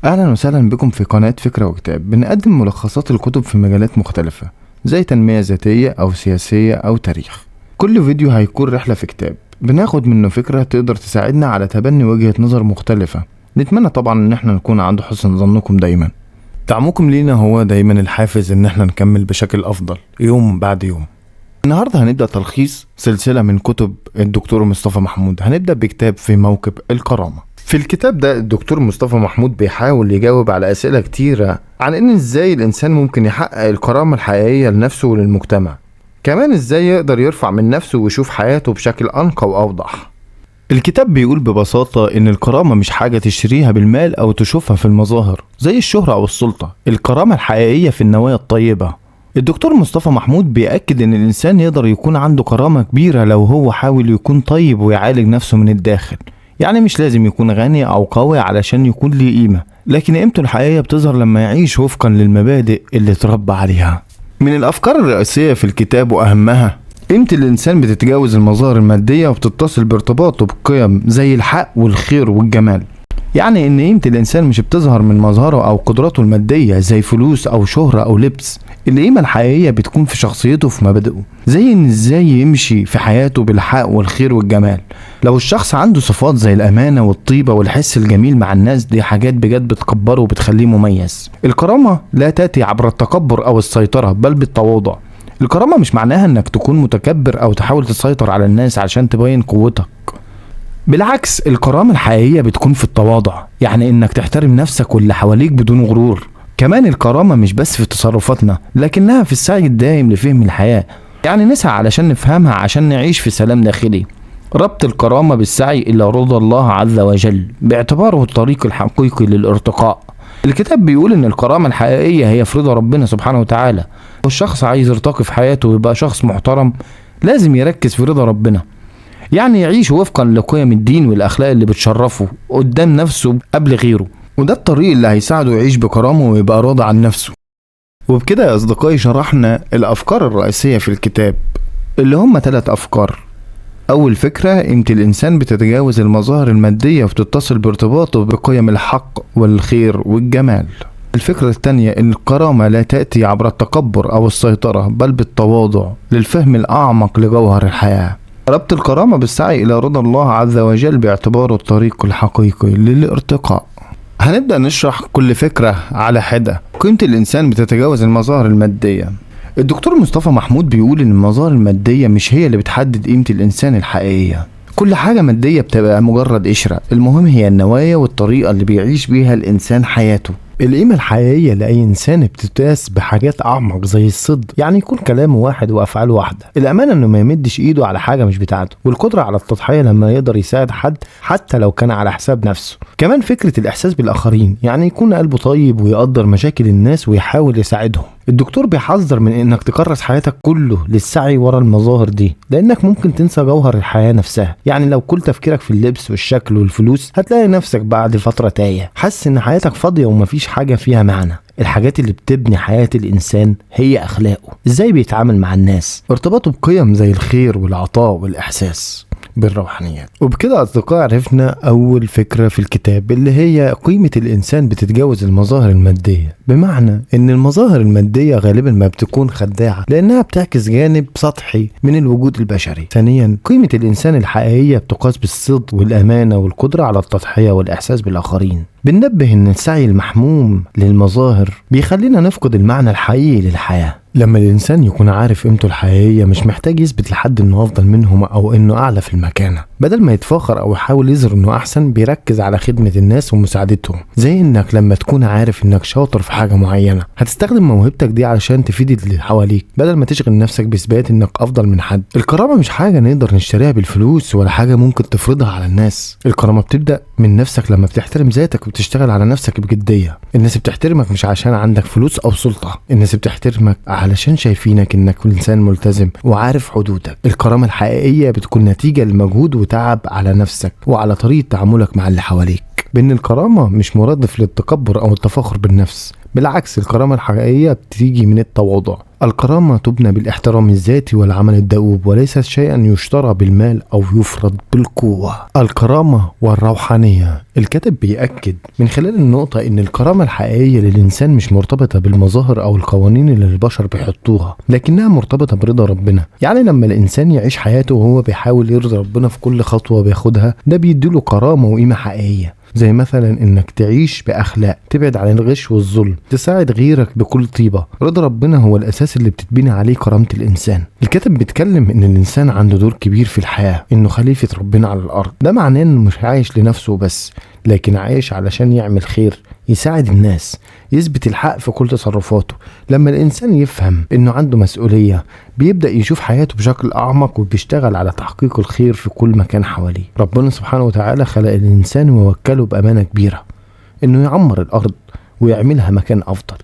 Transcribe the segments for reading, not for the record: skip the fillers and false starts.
أهلا وسهلا بكم في قناة فكرة وكتاب. بنقدم ملخصات الكتب في مجالات مختلفة زي تنمية ذاتية أو سياسية أو تاريخ. كل فيديو هيكون رحلة في كتاب بناخد منه فكرة تقدر تساعدنا على تبني وجهة نظر مختلفة. نتمنى طبعا ان احنا نكون عند حسن ظنكم دايما. دعمكم لينا هو دايما الحافز ان احنا نكمل بشكل افضل يوم بعد يوم. النهاردة هنبدأ تلخيص سلسلة من كتب الدكتور مصطفى محمود. هنبدأ بكتاب في موكب الكرامة. في الكتاب ده الدكتور مصطفى محمود بيحاول يجاوب على أسئلة كتيرة عن ان ازاي الانسان ممكن يحقق الكرامة الحقيقية لنفسه وللمجتمع، كمان ازاي يقدر يرفع من نفسه ويشوف حياته بشكل انقى واوضح. الكتاب بيقول ببساطة ان الكرامة مش حاجة تشتريها بالمال او تشوفها في المظاهر زي الشهرة او السلطة. الكرامة الحقيقية في النوايا الطيبة. الدكتور مصطفى محمود بيأكد ان الانسان يقدر يكون عنده كرامة كبيرة لو هو حاول يكون طيب ويعالج نفسه من الداخل. يعني مش لازم يكون غني او قوي علشان يكون ليه قيمة، لكن قيمته الحقيقية بتظهر لما يعيش وفقا للمبادئ اللي اتربى عليها. من الافكار الرئيسية في الكتاب واهمها قيمة الانسان بتتجاوز المظاهر المادية وبتتصل بارتباطه بقيم زي الحق والخير والجمال. يعني ان قيمة الانسان مش بتظهر من مظهره او قدراته المادية زي فلوس او شهرة او لبس. القيمة الحقيقية بتكون في شخصيته وفي مبادئه، زي ان ازاي يمشي في حياته بالحق والخير والجمال. لو الشخص عنده صفات زي الامانة والطيبة والحس الجميل مع الناس، دي حاجات بجد بتكبره وبتخليه مميز. الكرامة لا تأتي عبر التكبر او السيطرة بل بالتواضع. الكرامة مش معناها انك تكون متكبر او تحاول تسيطر على الناس عشان تبين قوتك. بالعكس، الكرامة الحقيقية بتكون في التواضع، يعني انك تحترم نفسك واللي حواليك بدون غرور. كمان الكرامة مش بس في تصرفاتنا لكنها في السعي الدائم لفهم الحياة، يعني نسعى علشان نفهمها عشان نعيش في سلام داخلي. ربط الكرامة بالسعي إلى رضا الله عز وجل باعتباره الطريق الحقيقي للارتقاء. الكتاب بيقول ان الكرامة الحقيقية هي في رضا ربنا سبحانه وتعالى، والشخص عايز يرتقي في حياته ويبقى شخص محترم لازم يركز في رضا ربنا، يعني يعيش وفقا لقيم الدين والأخلاق اللي بتشرفه قدام نفسه قبل غيره، وده الطريق اللي هيساعده يعيش بكرامة ويبقى راضي عن نفسه. وبكده يا أصدقائي شرحنا الأفكار الرئيسية في الكتاب اللي هم 3 أفكار. أول فكرة، قيمة الإنسان بتتجاوز المظاهر المادية وبتتصل بارتباطه بقيم الحق والخير والجمال. الفكرة الثانية، إن الكرامة لا تأتي عبر التكبر أو السيطرة بل بالتواضع للفهم الأعمق لجوهر الحياة. ربط الكرامة بالسعي إلى رضا الله عز وجل باعتباره الطريق الحقيقي للارتقاء. هنبدأ نشرح كل فكرة على حدة. قيمة الإنسان بتتجاوز المظاهر المادية. الدكتور مصطفى محمود بيقول إن المظاهر المادية مش هي اللي بتحدد قيمة الإنسان الحقيقية. كل حاجة مادية بتبقى مجرد قشرة، المهم هي النوايا والطريقة اللي بيعيش بيها الإنسان حياته. القيمة الحقيقية لأي إنسان بتتقاس بحاجات أعمق زي الصدق، يعني يكون كلامه واحد وأفعاله واحدة. الأمانة إنه ما يمدش إيده على حاجة مش بتاعته، والقدرة على التضحية لما يقدر يساعد حد حتى لو كان على حساب نفسه. كمان فكرة الإحساس بالآخرين، يعني يكون قلبه طيب ويقدر مشاكل الناس ويحاول يساعدهم. الدكتور بيحذر من إنك تكرس حياتك كله للسعي ورا المظاهر دي، لأنك ممكن تنسى جوهر الحياة نفسها. يعني لو كل تفكيرك في اللبس والشكل والفلوس هتلاقي نفسك بعد فترة تايه، حاسس إن حياتك فاضية ومفيش حاجة فيها معنى. الحاجات اللي بتبني حياة الإنسان هي أخلاقه، إزاي بيتعامل مع الناس، ارتباطه بقيم زي الخير والعطاء والإحساس بالروحانيات. وبكده أصدقاء عرفنا أول فكرة في الكتاب اللي هي قيمة الإنسان بتتجاوز المظاهر المادية، بمعنى إن المظاهر المادية غالبا ما بتكون خداعة لأنها بتعكس جانب سطحي من الوجود البشري. ثانيا، قيمة الإنسان الحقيقية بتقاس بالصدق والأمانة والقدرة على التضحية والإحساس بالآخرين. بننبه إن السعي المحموم للمظاهر بيخلينا نفقد المعنى الحقيقي للحياة. لما الإنسان يكون عارف قيمته الحقيقية مش محتاج يثبت لحد إنه أفضل منهم أو إنه أعلى في المكانة. بدل ما يتفاخر أو يحاول يظهر إنه أحسن، بيركز على خدمة الناس ومساعدتهم. زي إنك لما تكون عارف إنك شاطر في حاجة معينة هتستخدم موهبتك دي علشان تفيد اللي حواليك بدل ما تشغل نفسك بإثبات إنك أفضل من حد. الكرامة مش حاجة نقدر نشتريها بالفلوس ولا حاجة ممكن تفرضها على الناس. الكرامة بتبدأ من نفسك لما بتحترم ذاتك وبتشتغل على نفسك بجدية. الناس بتحترمك مش عشان عندك فلوس أو سلطة، الناس بتحترمك علشان شايفينك إنك إنسان ملتزم وعارف حدودك. الكرامة الحقيقية بتكون نتيجة لمجهود وتعب على نفسك وعلى طريقة تعاملك مع اللي حواليك. بأن الكرامة مش مرادف للتكبر أو التفاخر بالنفس، بالعكس الكرامة الحقيقية بتيجي من التواضع. الكرامة تبنى بالاحترام الذاتي والعمل الدؤوب، وليس شيئا يشترى بالمال أو يفرض بالقوة. الكرامة والروحانية. الكاتب بيأكد من خلال النقطة إن الكرامة الحقيقية للإنسان مش مرتبطة بالمظاهر أو القوانين اللي البشر بيحطوها، لكنها مرتبطة برضا ربنا. يعني لما الإنسان يعيش حياته وهو بيحاول يرضي ربنا في كل خطوة بياخدها، ده بيديله كرامة وقيمة حقيقية. زي مثلا انك تعيش باخلاق، تبعد عن الغش والظلم، تساعد غيرك بكل طيبة. رضا ربنا هو الاساس اللي بتتبني عليه كرامة الانسان. الكاتب بيتكلم ان الانسان عنده دور كبير في الحياة، انه خليفة ربنا على الارض. ده معناه انه مش عايش لنفسه بس، لكن عايش علشان يعمل خير، يساعد الناس، يثبت الحق في كل تصرفاته. لما الإنسان يفهم إنه عنده مسؤولية، بيبدأ يشوف حياته بشكل أعمق وبيشتغل على تحقيق الخير في كل مكان حواليه. ربنا سبحانه وتعالى خلق الإنسان ووكله بأمانة كبيرة، إنه يعمر الأرض ويعملها مكان أفضل.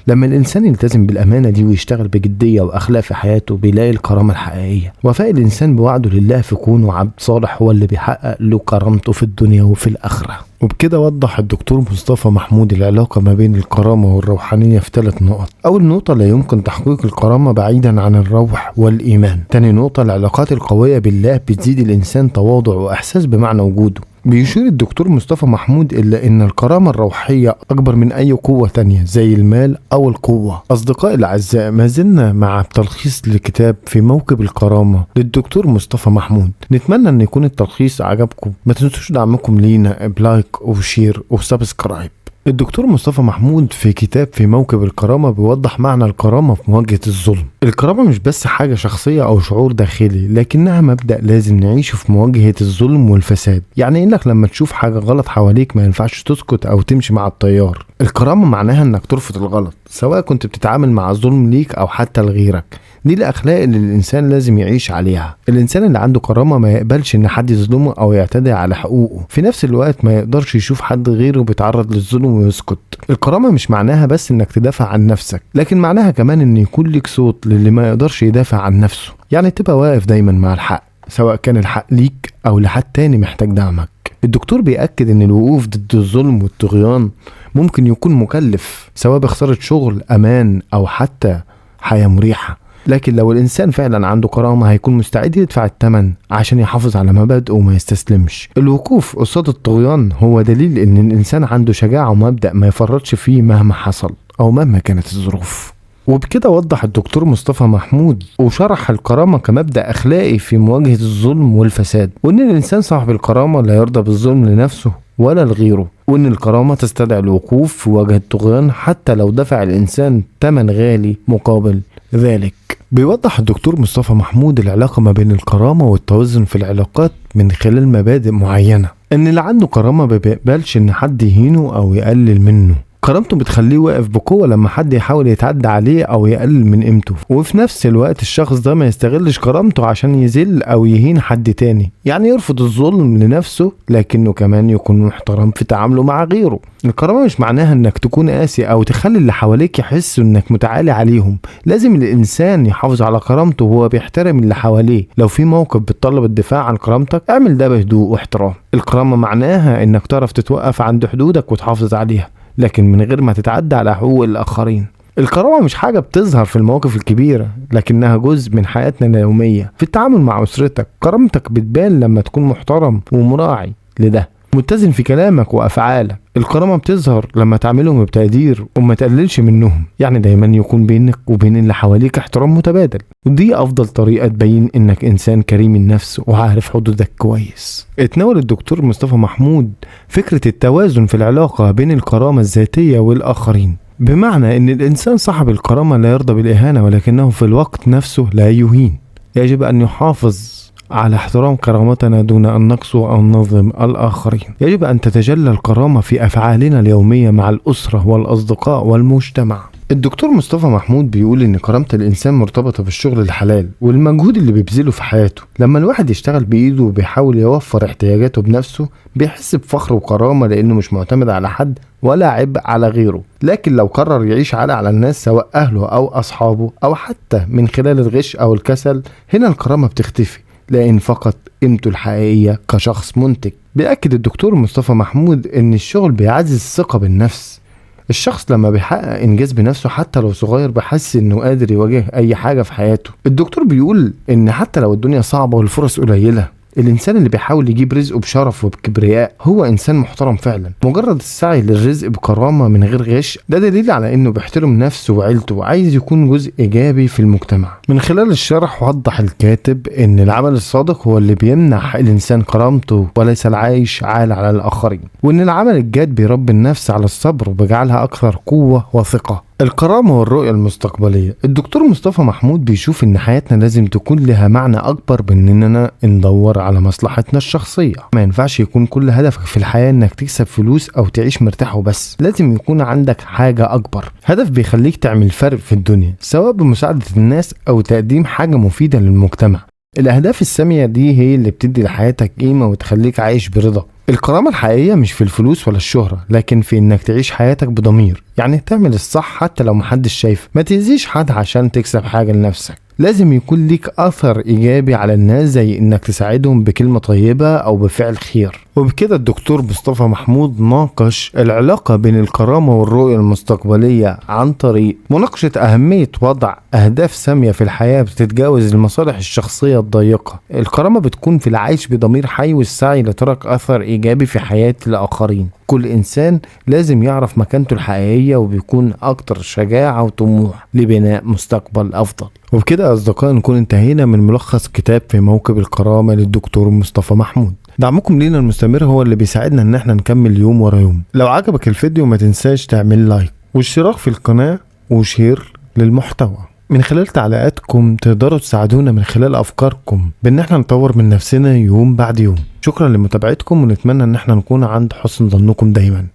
لما الإنسان يلتزم بالأمانة دي ويشتغل بجدية وأخلاق في حياته، بيلاقي الكرامة الحقيقية. وفاء الإنسان بوعده لله في كونه عبد صالح هو اللي بيحقق له كرامته في الدنيا وفي الآخرة. وبكده وضح الدكتور مصطفى محمود العلاقة ما بين الكرامة والروحانية في 3 نقط. أول نقطة: لا يمكن تحقيق الكرامة بعيدا عن الروح والإيمان. تاني نقطة: العلاقات القوية بالله بتزيد الإنسان تواضع وإحساس بمعنى وجوده. بيشير الدكتور مصطفى محمود إلا إن الكرامة الروحية أكبر من أي قوة تانية زي المال أو القوة. أصدقائي الأعزاء، ما زلنا مع تلخيص لكتاب في موكب الكرامة للدكتور مصطفى محمود. نتمنى أن يكون التلخيص عجبكم. ما تنسوش دعمكم لينا بلايك وشير وسبسكرايب. الدكتور مصطفى محمود في كتاب في موكب الكرامة بيوضح معنى الكرامة في مواجهة الظلم. الكرامة مش بس حاجة شخصية أو شعور داخلي، لكنها مبدأ لازم نعيشه في مواجهة الظلم والفساد. يعني إنك لما تشوف حاجة غلط حواليك ما ينفعش تسكت أو تمشي مع التيار. الكرامة معناها إنك ترفض الغلط، سواء كنت بتتعامل مع ظلم ليك أو حتى لغيرك. دي الأخلاق اللي الإنسان لازم يعيش عليها. الإنسان اللي عنده كرامة ما يقبلش إن حد يظلمه أو يعتدي على حقوقه، في نفس الوقت ما يقدرش يشوف حد غيره بيتعرض للظلم ويسكت. الكرامة مش معناها بس إنك تدافع عن نفسك، لكن معناها كمان إن يكون لك صوت للي ما يقدرش يدافع عن نفسه. يعني تبقى واقف دايما مع الحق، سواء كان الحق ليك أو لحد تاني محتاج دعمك. الدكتور بيأكد إن الوقوف ضد الظلم والطغيان ممكن يكون مكلف، سواء بخسارة شغل، أمان، أو حتى حياة مريحة. لكن لو الإنسان فعلا عنده كرامة هيكون مستعد يدفع الثمن عشان يحافظ على مبادئه وما يستسلمش. الوقوف قصاد الطغيان هو دليل إن الإنسان عنده شجاعة ومبدأ ما يفرطش فيه مهما حصل أو مهما كانت الظروف. وبكده وضح الدكتور مصطفى محمود وشرح الكرامة كمبدأ أخلاقي في مواجهة الظلم والفساد، وإن الإنسان صاحب الكرامة لا يرضى بالظلم لنفسه ولا لغيره، وإن الكرامة تستدعي الوقوف في وجه الطغيان حتى لو دفع الإنسان ثمن غالي مقابل ذلك. بيوضح الدكتور مصطفى محمود العلاقة ما بين الكرامة والتوازن في العلاقات من خلال مبادئ معينة. إن اللي عنده كرامة ما بيقبلش إن حد يهينه أو يقلل منه. كرامته بتخليه واقف بقوة لما حد يحاول يتعدى عليه أو يقلل من قيمته، وفي نفس الوقت الشخص ده ما يستغلش كرامته عشان يذل أو يهين حد تاني. يعني يرفض الظلم لنفسه لكنه كمان يكون محترم في تعامله مع غيره. الكرامة مش معناها انك تكون قاسي او تخلي اللي حواليك يحسوا انك متعالي عليهم. لازم الانسان يحافظ على كرامته وهو بيحترم اللي حواليه. لو في موقف بتطلب الدفاع عن كرامتك، اعمل ده بهدوء واحترام. الكرامة معناها انك تعرف تتوقف عند حدودك وتحافظ عليها، لكن من غير ما تتعدى على حقوق الآخرين. الكرامة مش حاجة بتظهر في المواقف الكبيرة، لكنها جزء من حياتنا اليومية. في التعامل مع أسرتك، كرامتك بتبان لما تكون محترم ومراعي لده، متزن في كلامك وأفعالك. الكرامة بتظهر لما تعملهم بتقدير وما تقللش منهم. يعني دايما يكون بينك وبين اللي حواليك احترام متبادل، ودي أفضل طريقة تبين إنك إنسان كريم النفس وعارف حدودك كويس. اتناول الدكتور مصطفى محمود فكرة التوازن في العلاقة بين الكرامة الذاتية والآخرين، بمعنى إن الإنسان صاحب الكرامة لا يرضى بالإهانة، ولكنه في الوقت نفسه لا يهين. يجب أن يحافظ على احترام كرامتنا دون أن نقسو أو نظلم الآخرين. يجب أن تتجلى الكرامة في أفعالنا اليومية مع الأسرة والأصدقاء والمجتمع. الدكتور مصطفى محمود بيقول إن كرامة الإنسان مرتبطة بالشغل الحلال والمجهود اللي بيبذله في حياته. لما الواحد يشتغل بإيده وبيحاول يوفر احتياجاته بنفسه، بيحس بفخر وكرامة لأنه مش معتمد على حد ولا عبء على غيره. لكن لو قرر يعيش على الناس، سواء أهله أو أصحابه أو حتى من خلال الغش أو الكسل، هنا الكرامة بتختفي، لكن فقط قيمته الحقيقية كشخص منتج. بيأكد الدكتور مصطفى محمود إن الشغل بيعزز الثقة بالنفس. الشخص لما بيحقق إنجاز بنفسه حتى لو صغير بيحس إنه قادر يواجه أي حاجة في حياته. الدكتور بيقول إن حتى لو الدنيا صعبة والفرص قليلة، الإنسان اللي بيحاول يجيب رزقه بشرف وبكبرياء هو إنسان محترم فعلا. مجرد السعي للرزق بكرامة من غير غش ده دليل على إنه بيحترم نفسه وعيلته وعايز يكون جزء إيجابي في المجتمع. من خلال الشرح وضح الكاتب إن العمل الصادق هو اللي بيمنح الإنسان كرامته وليس العيش عال على الآخرين، وإن العمل الجاد بيربي النفس على الصبر وبيجعلها أكثر قوة وثقة. الكرامة والرؤية المستقبلية. الدكتور مصطفى محمود بيشوف إن حياتنا لازم تكون لها معنى أكبر من إننا ندور على مصلحتنا الشخصية. ما ينفعش يكون كل هدفك في الحياة إنك تكسب فلوس أو تعيش مرتاح وبس، لازم يكون عندك حاجة أكبر، هدف بيخليك تعمل فرق في الدنيا سواء بمساعدة الناس أو تقديم حاجة مفيدة للمجتمع. الأهداف السامية دي هي اللي بتدي لحياتك قيمة وتخليك عايش برضا. الكرامة الحقيقية مش في الفلوس ولا الشهرة، لكن في انك تعيش حياتك بضمير، يعني تعمل الصح حتى لو محدش شايف، ما تأذيش حد عشان تكسب حاجة لنفسك. لازم يكون ليك أثر إيجابي على الناس زي إنك تساعدهم بكلمة طيبة أو بفعل خير. وبكده الدكتور مصطفى محمود ناقش العلاقة بين الكرامة والرؤية المستقبلية عن طريق مناقشة أهمية وضع أهداف سامية في الحياة بتتجاوز المصالح الشخصية الضيقة. الكرامة بتكون في العيش بضمير حي والسعي لترك أثر إيجابي في حياة الآخرين. كل إنسان لازم يعرف مكانته الحقيقية وبيكون أكتر شجاعة وطموح لبناء مستقبل أفضل. وبكده يا أصدقائي نكون انتهينا من ملخص كتاب في موكب الكرامة للدكتور مصطفى محمود. دعمكم لينا المستمر هو اللي بيساعدنا ان احنا نكمل يوم ورا يوم. لو عجبك الفيديو ما تنساش تعمل لايك واشتراك في القناة وشير للمحتوى. من خلال تعليقاتكم تقدروا تساعدونا من خلال افكاركم بان احنا نطور من نفسنا يوم بعد يوم. شكرا لمتابعتكم ونتمنى ان احنا نكون عند حسن ظنكم دايما.